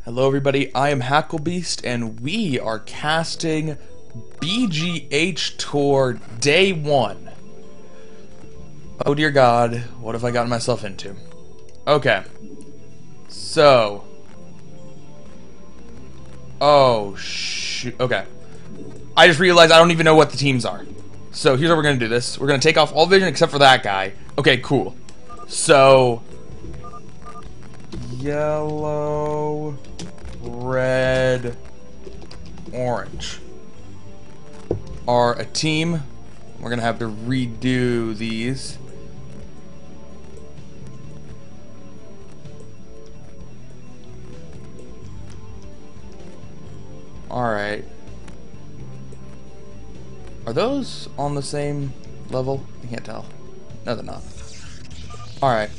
Hello everybody, I am Hacklebeast and we are casting BGH Tour Day 1. Oh dear God, what have I gotten myself into? Okay, so... Oh shoot, okay. I just realized I don't even know what the teams are. So here's how we're gonna do this. We're gonna take off all vision except for that guy. Okay, cool. So... Yellow... Red, orange are a team. We're gonna have to redo these. Alright. Are those on the same level? I can't tell. No, they're not. Alright.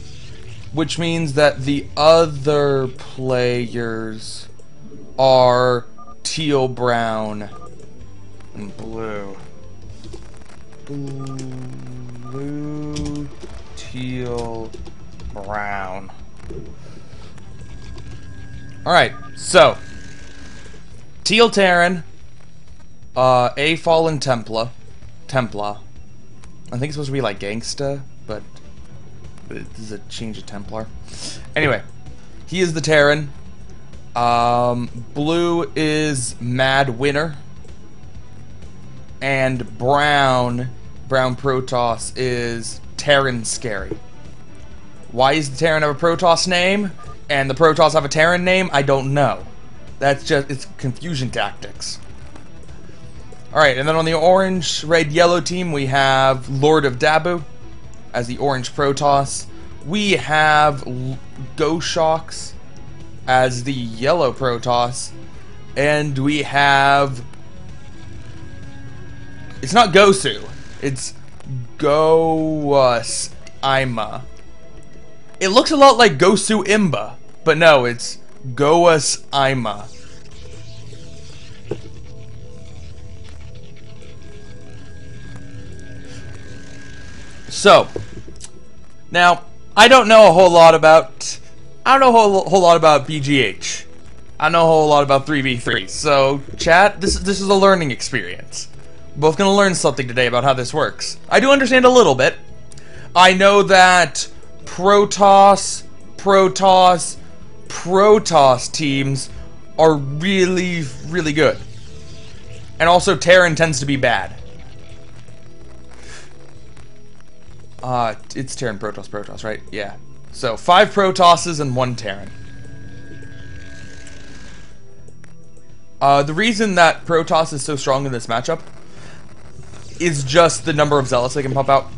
Which means that the other players are teal, brown, and blue. Blue, teal, brown. Alright, so teal Terran, A fallen templa. I think it's supposed to be like gangsta, but this is a change of Templar. Anyway, he is the Terran. Blue is Mad Winner. And Brown Protoss is Terran Scarry. Why does the Terran have a Protoss name and the Protoss have a Terran name? I don't know. That's just, it's confusion tactics. Alright, and then on the orange, red, yellow team, we have Lordofdabu as the orange Protoss. We have goshox as the yellow Protoss. And we have... It's not Gosu. It's gous.ima. It looks a lot like goshox, but no, it's gous.ima. So, now I don't know a whole lot about BGH. I know a whole lot about 3v3. So, chat, this is a learning experience. We're both gonna learn something today about how this works. I do understand a little bit. I know that Protoss teams are really, really good. And also Terran tends to be bad. It's Terran, Protoss, right? Yeah. So, 5 Protosses and 1 Terran. The reason that Protoss is so strong in this matchup is just the number of zealots they can pump out.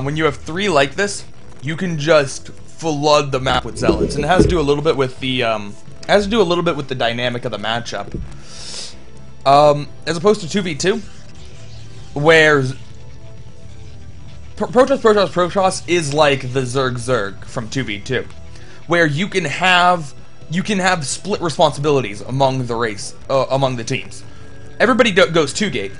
When you have 3 like this, you can just flood the map with zealots, and it has to do a little bit with the dynamic of the matchup. As opposed to 2v2, where Protoss is like the Zerg from 2v2, where you can have split responsibilities among the teams. Everybody goes 2-gate,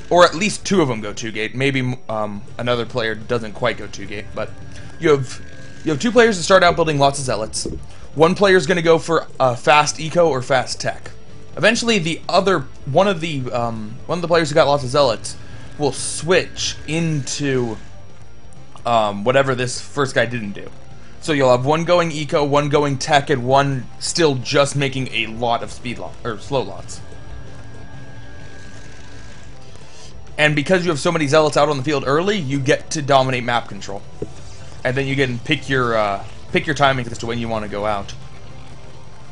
or at least 2 of them go 2-gate. Maybe another player doesn't quite go 2-gate, but you have 2 players that start out building lots of zealots. 1 player is going to go for fast eco or fast tech. Eventually, one of the players who got lots of zealots will switch into whatever this first guy didn't do. So you'll have 1 going eco, 1 going tech, and 1 still just making a lot of slow lots. And because you have so many zealots out on the field early, you get to dominate map control, and then you can pick your timing as to when you want to go out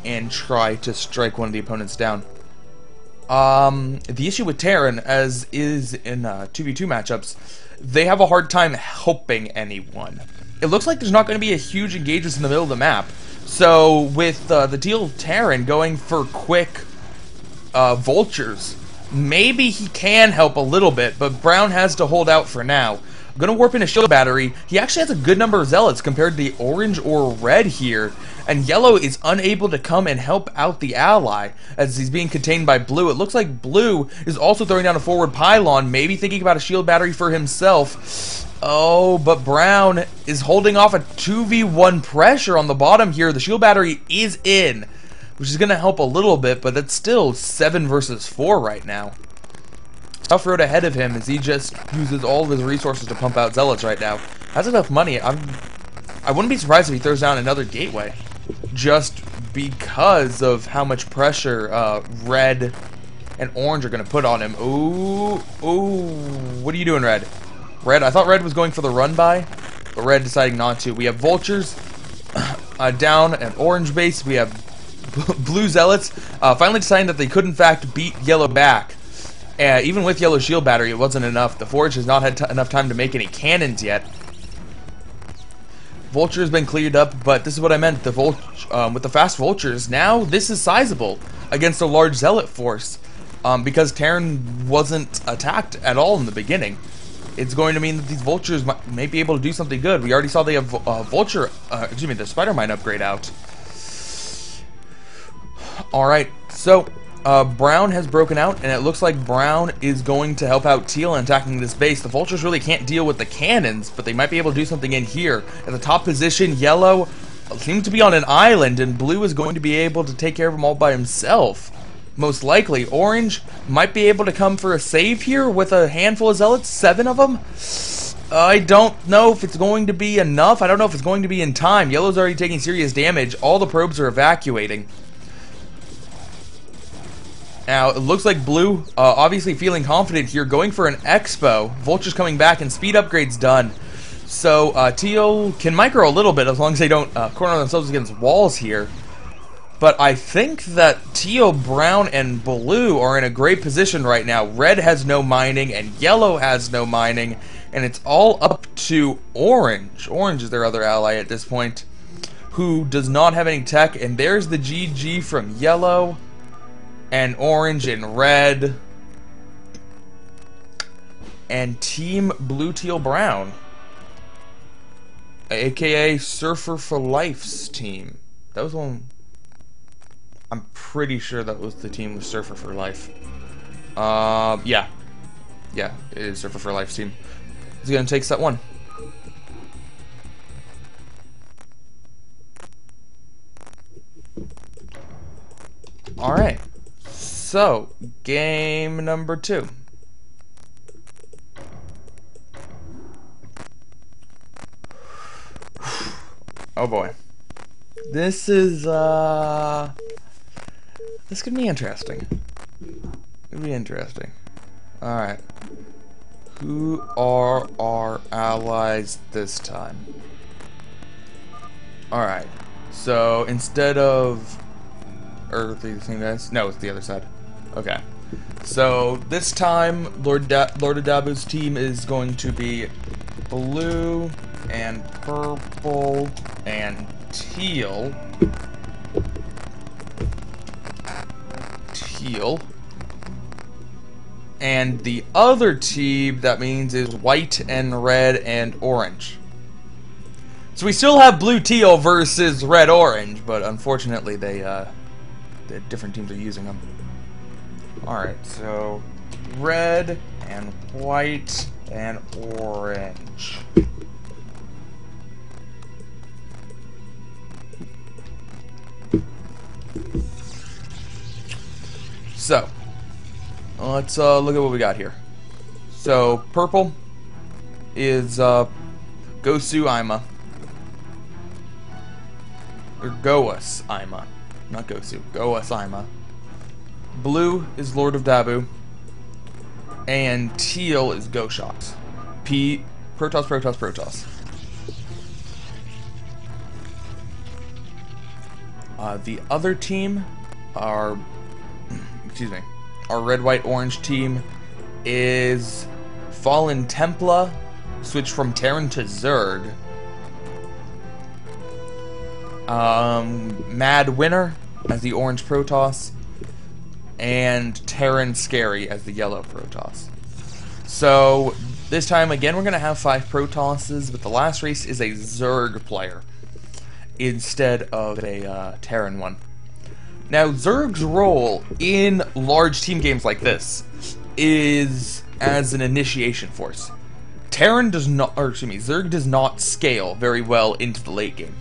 and try to strike one of the opponents down. The issue with Terran, as is in 2v2 matchups, they have a hard time helping anyone. It looks like there's not going to be a huge engagement in the middle of the map. So with the teal Terran going for quick vultures, maybe he can help a little bit, but Brown has to hold out for now. I'm going to warp in a shield battery. He actually has a good number of zealots compared to the orange or red here, and yellow is unable to come and help out the ally as he's being contained by blue. It looks like blue is also throwing down a forward pylon, maybe thinking about a shield battery for himself. Oh, but Brown is holding off a 2v1 pressure on the bottom here. The shield battery is in. which is going to help a little bit, but that's still 7 versus 4 right now. Tough road ahead of him as he just uses all of his resources to pump out zealots right now. Has enough money. I wouldn't be surprised if he throws down another gateway, just because of how much pressure red and orange are going to put on him. Ooh, what are you doing, red? Red, I thought red was going for the run by, but red deciding not to. We have vultures down at orange base. We have blue zealots finally deciding that they could in fact beat yellow back. Even with yellow shield battery, it wasn't enough. The forge has not had enough time to make any cannons yet. Vulture has been cleared up, but this is what I meant. The with the fast vultures, now this is sizable against a large zealot force, because Terran wasn't attacked at all in the beginning. It's going to mean that these vultures may be able to do something good. We already saw they have the spider mine upgrade out. All right, so brown has broken out, and it looks like brown is going to help out teal in attacking this base. The vultures really can't deal with the cannons, but they might be able to do something in here. At the top position, yellow seems to be on an island, and blue is going to be able to take care of them all by himself. Most likely. Orange might be able to come for a save here with a handful of zealots, 7 of them. I don't know if it's going to be enough. I don't know if it's going to be in time. Yellow's already taking serious damage. All the probes are evacuating. Now, it looks like blue, obviously feeling confident here, going for an expo. Vulture's coming back, and speed upgrade's done. So, teal can micro a little bit as long as they don't corner themselves against walls here. But I think that teal, brown, and blue are in a great position right now. Red has no mining, and yellow has no mining, and it's all up to orange. Orange is their other ally at this point, who does not have any tech, and there's the GG from yellow, and orange, and red, and team blue, teal, brown, aka Surfer for Life's team. That was one... I'm pretty sure that was the team with Surfer for Life. Yeah, it is Surfer for Life's team. He's gonna take set 1. Alright, so game number 2. Oh boy, this is this could be interesting. It'd be interesting. Alright. Who are our allies this time? Alright. So instead of earthly thing guys? No, it's the other side. Okay. So this time lordofdabu's team is going to be blue and purple and teal. And the other team, that means, is white and red and orange. So we still have blue teal versus red orange, but unfortunately the different teams are using them. Alright, so red and white and orange. So, let's look at what we got here. So, purple is gous.ima. Or gous.ima. Not Gosu. Gous.ima. Blue is lordofdabu. And teal is goshox. Protoss. The other team are... excuse me. Our red, white, orange team is Fallen Templa, switched from Terran to Zerg. Mad Winner as the orange Protoss, and Terran Scarry as the yellow Protoss. So this time again we're going to have 5 Protosses, but the last race is a Zerg player instead of a Terran one. Now, Zerg's role in large team games like this is as an initiation force. Zerg does not scale very well into the late game.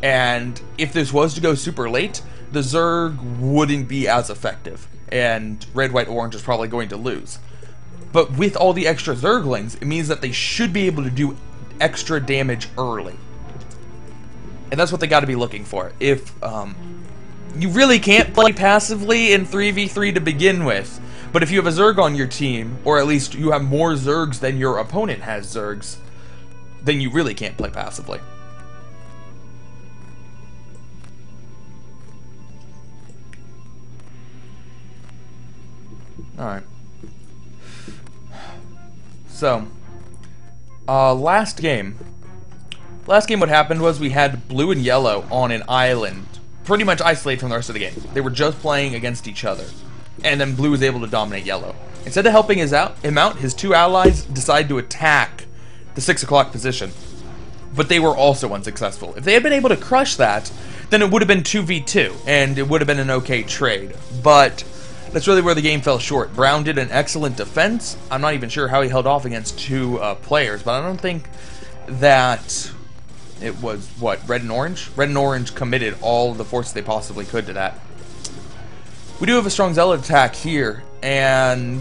And if this was to go super late, the Zerg wouldn't be as effective, and red, white, orange is probably going to lose. But with all the extra Zerglings, it means that they should be able to do extra damage early. And that's what they got to be looking for. If you really can't play passively in 3v3 to begin with, but if you have a Zerg on your team, or at least you have more Zergs than your opponent has Zergs, then you really can't play passively. Alright. So, last game what happened was we had blue and yellow on an island, pretty much isolated from the rest of the game. They were just playing against each other, and then blue was able to dominate yellow. Instead of helping him out, his two allies decided to attack the 6 o'clock position, but they were also unsuccessful. If they had been able to crush that, then it would have been 2v2, and it would have been an okay trade, but that's really where the game fell short. Brown did an excellent defense. I'm not even sure how he held off against two players, but I don't think that it was, what, red and orange? Red and orange committed all the force they possibly could to that. We do have a strong zealot attack here, and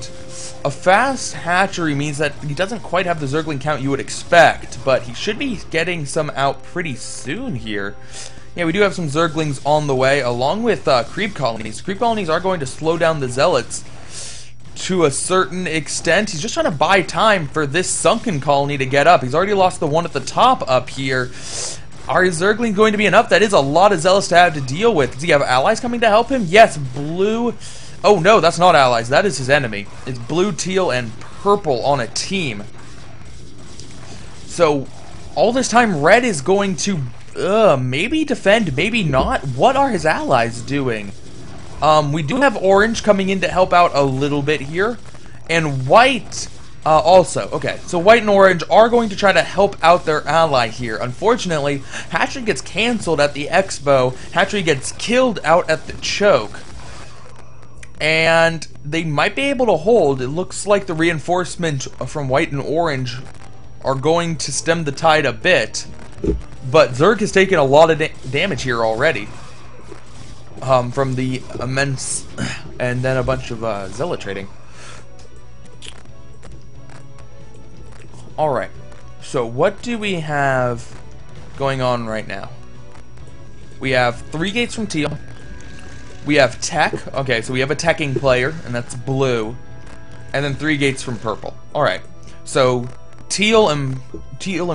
a fast hatchery means that he doesn't quite have the Zergling count you would expect, but he should be getting some out pretty soon here. Yeah, we do have some Zerglings on the way, along with creep colonies. Creep colonies are going to slow down the zealots to a certain extent. He's just trying to buy time for this sunken colony to get up. He's already lost the one at the top up here. Are his Zerglings going to be enough? That is a lot of zealots to have to deal with. Does he have allies coming to help him? Yes, blue. Oh no, that's not allies. That is his enemy. It's blue, teal, and purple on a team. So all this time, red is going to maybe defend, maybe not. What are his allies doing? We do have orange coming in to help out a little bit here, and white also. Okay, so white and orange are going to try to help out their ally here. Unfortunately, hatchery gets canceled at the expo. Hatchery gets killed out at the choke, and they might be able to hold. It looks like the reinforcement from white and orange are going to stem the tide a bit. But Zerg has taken a lot of damage here already from the immense and then a bunch of zealot trading. Alright, so what do we have going on right now? We have 3 gates from teal. We have tech. Okay, so we have a teching player, and that's blue. And then 3 gates from purple. Alright, so teal and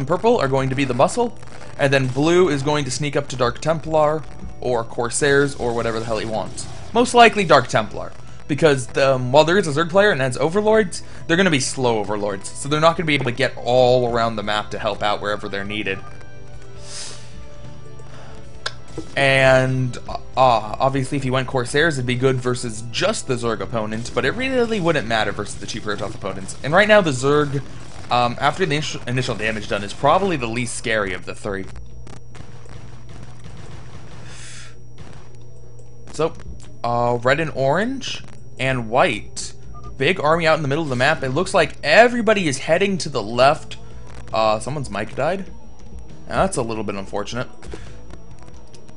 purple are going to be the muscle, and then blue is going to sneak up to Dark Templar or Corsairs or whatever the hell he wants. Most likely Dark Templar, because while there is a Zerg player and has overlords, they're going to be slow overlords, so they're not going to be able to get all around the map to help out wherever they're needed. And obviously if he went Corsairs, it'd be good versus just the Zerg opponent, but it really wouldn't matter versus the cheaper tough opponents. And right now the Zerg, after the initial damage done, is probably the least scary of the 3. So, red and orange and white. Big army out in the middle of the map. It looks like everybody is heading to the left. Someone's mic died. That's a little bit unfortunate.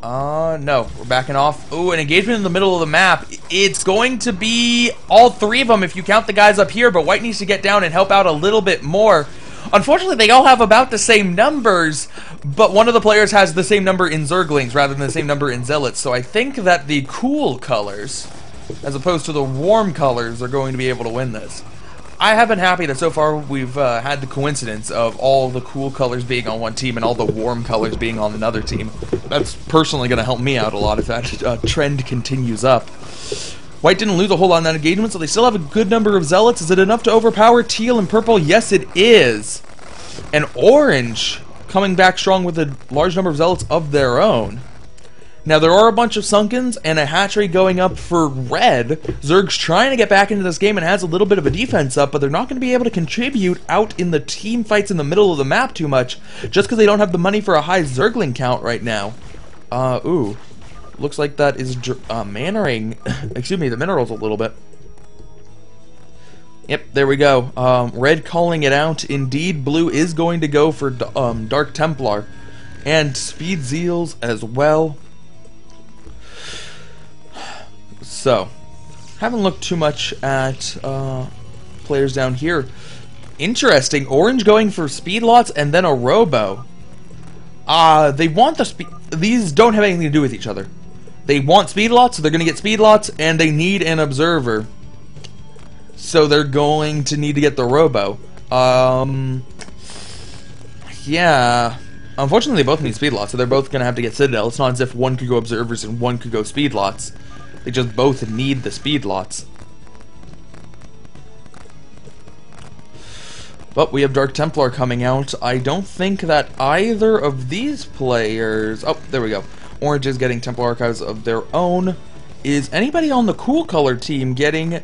No, we're backing off. Ooh, an engagement in the middle of the map. It's going to be all 3 of them if you count the guys up here, but white needs to get down and help out a little bit more. Unfortunately, they all have about the same numbers, but one of the players has the same number in Zerglings rather than the same number in Zealots, so I think that the cool colors, as opposed to the warm colors, are going to be able to win this. I have been happy that so far we've had the coincidence of all the cool colors being on one team and all the warm colors being on another team. That's personally going to help me out a lot if that trend continues up. White didn't lose a whole lot in that engagement, so they still have a good number of zealots. Is it enough to overpower teal and purple? Yes, it is. And orange coming back strong with a large number of zealots of their own. Now, there are a bunch of Sunkens and a hatchery going up for red. Zerg's trying to get back into this game and has a little bit of a defense up, but they're not going to be able to contribute out in the team fights in the middle of the map too much, just because they don't have the money for a high Zergling count right now. Ooh. Looks like that is mannering, excuse me, the minerals a little bit. Yep, there we go. Red calling it out. Indeed, blue is going to go for Dark Templar. And Speed Zeals as well. So, haven't looked too much at players down here. Interesting. Orange going for speed lots and then a robo. They want the speed. These don't have anything to do with each other. They want speed lots, so they're going to get speed lots, and they need an observer. So they're going to need to get the robo. Yeah. Unfortunately, they both need speed lots, so they're both going to have to get Citadel. It's not as if one could go observers and one could go speed lots. They just both need the speed lots. But we have Dark Templar coming out. I don't think that either of these players... Oh, there we go. Orange is getting Templar Archives of their own. Is anybody on the Cool Color team getting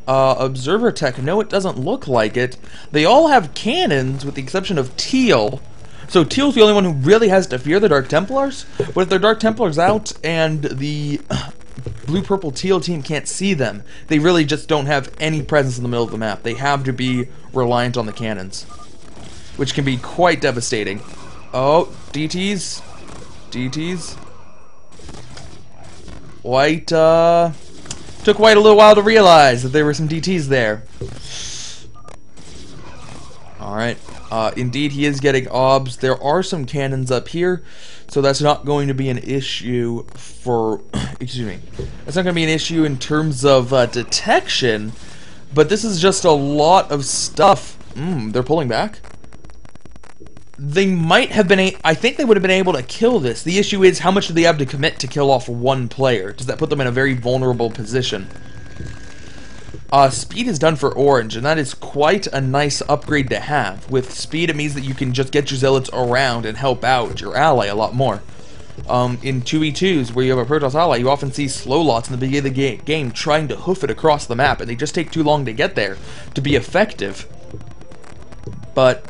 Observer Tech? No, it doesn't look like it. They all have cannons, with the exception of Teal. So Teal's the only one who really has to fear the Dark Templars. But if their Dark Templars out and the Blue, Purple, Teal team can't see them, they really just don't have any presence in the middle of the map. They have to be reliant on the cannons, which can be quite devastating. Oh, DTs. DTs. White, took White a little while to realize that there were some DTs there. Alright. Indeed, he is getting obs. There are some cannons up here, so that's not going to be an issue for... excuse me. That's not going to be an issue in terms of detection, but this is just a lot of stuff. They're pulling back? They might have been... I think they would have been able to kill this. The issue is, how much do they have to commit to kill off one player? Does that put them in a very vulnerable position? Speed is done for Orange, and that is quite a nice upgrade to have. With speed, it means that you can just get your zealots around and help out your ally a lot more. In 2v2s, where you have a Protoss ally, you often see slow lots in the beginning of the game trying to hoof it across the map, and they just take too long to get there to be effective. But,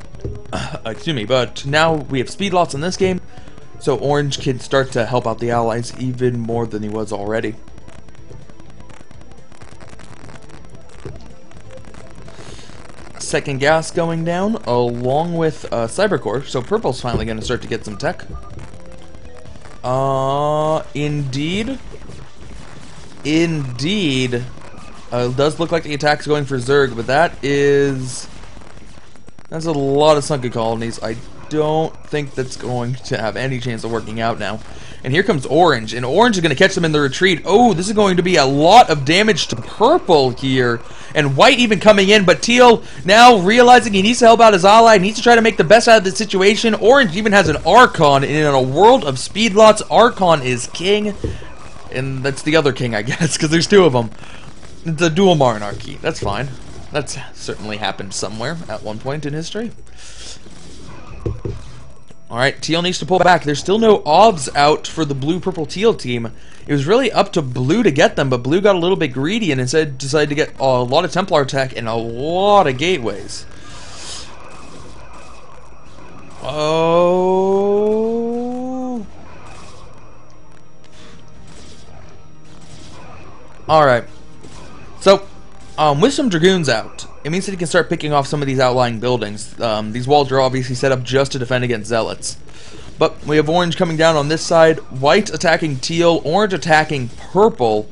excuse me, but now we have speed lots in this game, so Orange can start to help out the allies even more than he was already. Second gas going down, along with Cybercore, so Purple's finally going to start to get some tech. Indeed. Indeed. It does look like the attack's going for Zerg, but that's a lot of sunken colonies. I don't think that's going to have any chance of working out now. And here comes Orange, and Orange is going to catch them in the retreat. Oh, this is going to be a lot of damage to Purple here. And White even coming in, but Teal now realizing he needs to help out his ally, needs to try to make the best out of the situation. Orange even has an Archon, and in a world of speed lots, Archon is king. And that's the other king, I guess, because there's two of them. It's a dual monarchy. That's fine. That's certainly happened somewhere at one point in history. Alright, Teal needs to pull back. There's still no obs out for the Blue, Purple, Teal team. It was really up to Blue to get them, but Blue got a little bit greedy and instead decided to get a lot of Templar tech and a lot of gateways. Oh. Alright. So, with some Dragoons out, it means that he can start picking off some of these outlying buildings. These walls are obviously set up just to defend against Zealots. But we have Orange coming down on this side, White attacking Teal, Orange attacking Purple,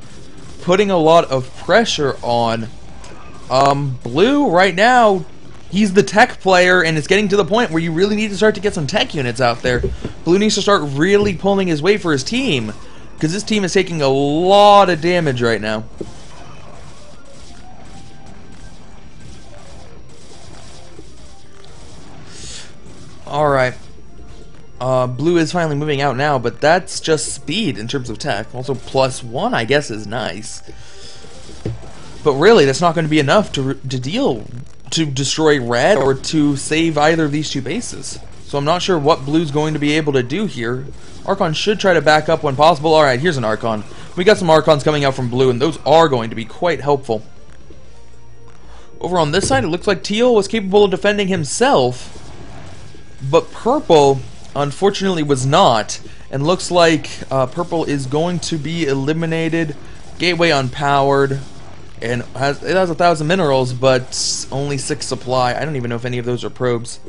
putting a lot of pressure on. Blue, right now, he's the tech player, and it's getting to the point where you really need to start to get some tech units out there. Blue needs to start really pulling his weight for his team, because this team is taking a lot of damage right now. Alright. Blue is finally moving out now, but that's just speed in terms of tech. Also, +1, I guess, is nice. But really, that's not going to be enough to destroy Red or to save either of these two bases. So I'm not sure what Blue's going to be able to do here. Archon should try to back up when possible. Alright, here's an Archon. We got some Archons coming out from Blue, and those are going to be quite helpful. Over on this side, it looks like Teal was capable of defending himself, but Purple, unfortunately, was not. And looks like Purple is going to be eliminated. Gateway unpowered. And it has 1,000 minerals, but only 6 supply. I don't even know if any of those are probes.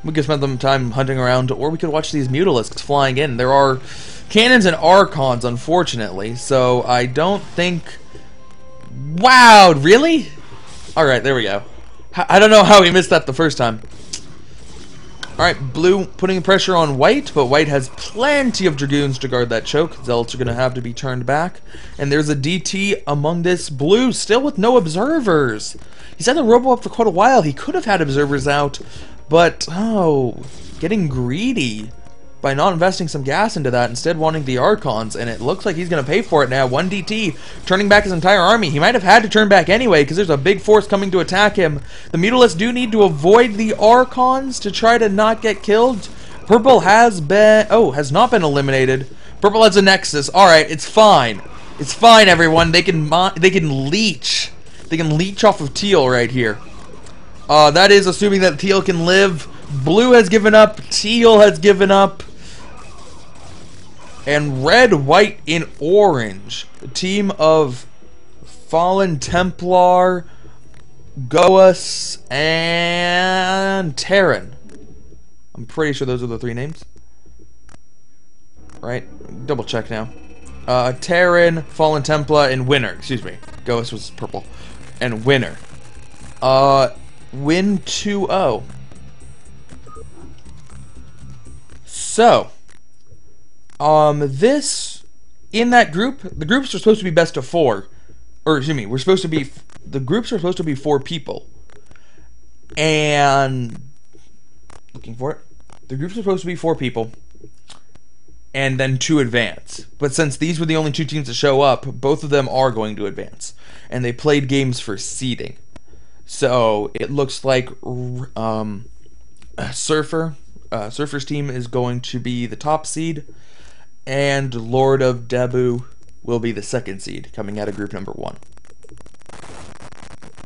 We could spend some time hunting around, or we could watch these Mutalisks flying in. There are cannons and archons, unfortunately. So I don't think. Wow, really? All right, there we go. I don't know how he missed that the first time. Alright, blue putting pressure on white, but white has plenty of dragoons to guard that choke. Zealots are going to have to be turned back. And there's a DT among this blue, still with no observers. He's had the robo up for quite a while. He could have had observers out, but, oh, getting greedy by not investing some gas into that, instead wanting the archons, and it looks like he's going to pay for it now. 1 DT, turning back his entire army. He might have had to turn back anyway, because there's a big force coming to attack him. The Mutalisks do need to avoid the archons to try to not get killed. Purple has been... oh, has not been eliminated. Purple has a Nexus. Alright, it's fine. It's fine, everyone. They can leech. They can leech off of teal right here. That is assuming that teal can live. Blue has given up. Teal has given up. And red, white, and orange. The team of Fallen Templar, gous, and Terran. I'm pretty sure those are the 3 names. Right? Double check now. Terran, Fallen Templar, and Winner. Excuse me. Gous was purple. And Winner. Win 2-0. So... this, in that group, the groups are supposed to be best of 4. Or, excuse me, the groups are supposed to be 4 people. And, looking for it, the groups are supposed to be 4 people. And then 2 advance. But since these were the only 2 teams to show up, both of them are going to advance. And they played games for seeding. So, it looks like, Surfer's team is going to be the top seed. And Lord of Dabu will be the 2nd seed, coming out of group number 1.